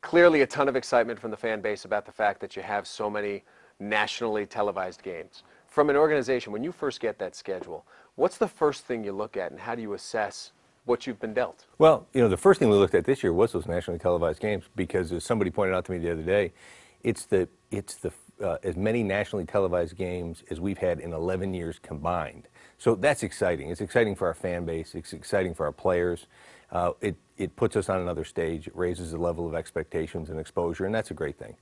Clearly a ton of excitement from the fan base about the fact that you have so many nationally televised games. From an organization, when you first get that schedule, what's the first thing you look at and how do you assess what you've been dealt? Well, the first thing we looked at this year was those nationally televised games because, as somebody pointed out to me the other day, it's the as many nationally televised games as we've had in 11 years combined. So that's exciting. It's exciting for our fan base. It's exciting for our players. It puts us on another stage. It raises the level of expectations and exposure, and that's a great thing.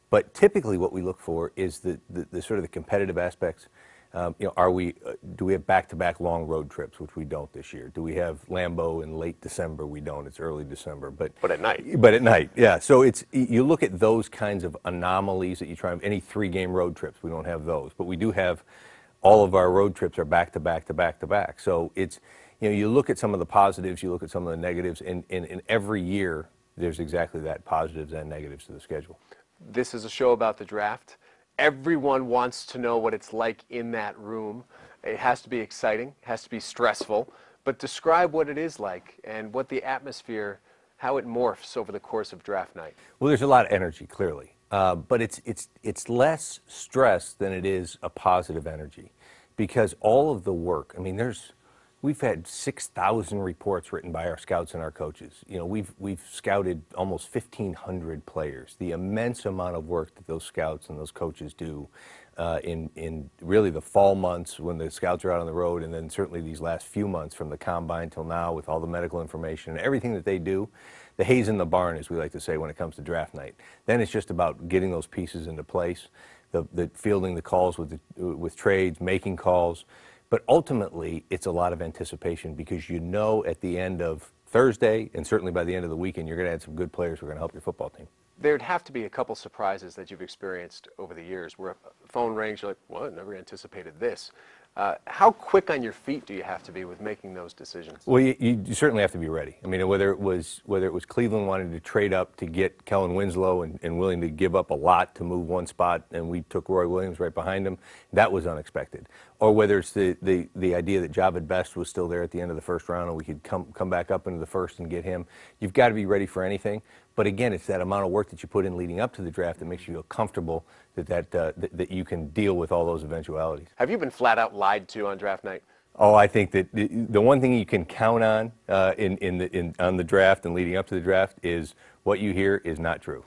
But typically, what we look for is the sort of the competitive aspects. Do we have back-to-back long road trips, which we don't this year? Do we have Lambeau in late December? We don't. It's early December. But at night. But at night, yeah. So you look at those kinds of anomalies that you try. Any 3-game road trips, we don't have those. But we do have all of our road trips are back-to-back to back-to-back. So it's, you look at some of the positives, you look at some of the negatives, and every year there's exactly that, positives and negatives to the schedule. This is a show about the draft. Everyone wants to know what it's like in that room. It has to be exciting, it has to be stressful, but describe what it is like and what the atmosphere, how it morphs over the course of draft night. Well, there's a lot of energy, clearly, but it's less stress than it is a positive energy, because all of the work, we've had 6,000 reports written by our scouts and our coaches. We've scouted almost 1,500 players. The immense amount of work that those scouts and those coaches do in really the fall months when the scouts are out on the road, and then certainly these last few months from the combine till now with all the medical information and everything that they do, the hay's in the barn, as we like to say, when it comes to draft night. Then it's just about getting those pieces into place, the fielding the calls with trades, making calls. But ultimately, it's a lot of anticipation because at the end of Thursday, and certainly by the end of the weekend, you're going to add some good players who are going to help your football team. There'd have to be a couple surprises that you've experienced over the years where a phone rings, you're like, what, never anticipated this. How quick on your feet do you have to be with making those decisions? Well, you certainly have to be ready. Whether it was Cleveland wanting to trade up to get Kellen Winslow and willing to give up a lot to move one spot, and we took Roy Williams right behind him, that was unexpected. Or whether it's the idea that Javid Best was still there at the end of the first round and we could come back up into the first and get him. You've got to be ready for anything. But again, it's that amount of work that you put in leading up to the draft that makes you feel comfortable that you can deal with all those eventualities. Have you been flat out lied to on draft night? Oh, I think that the one thing you can count on on the draft and leading up to the draft is what you hear is not true.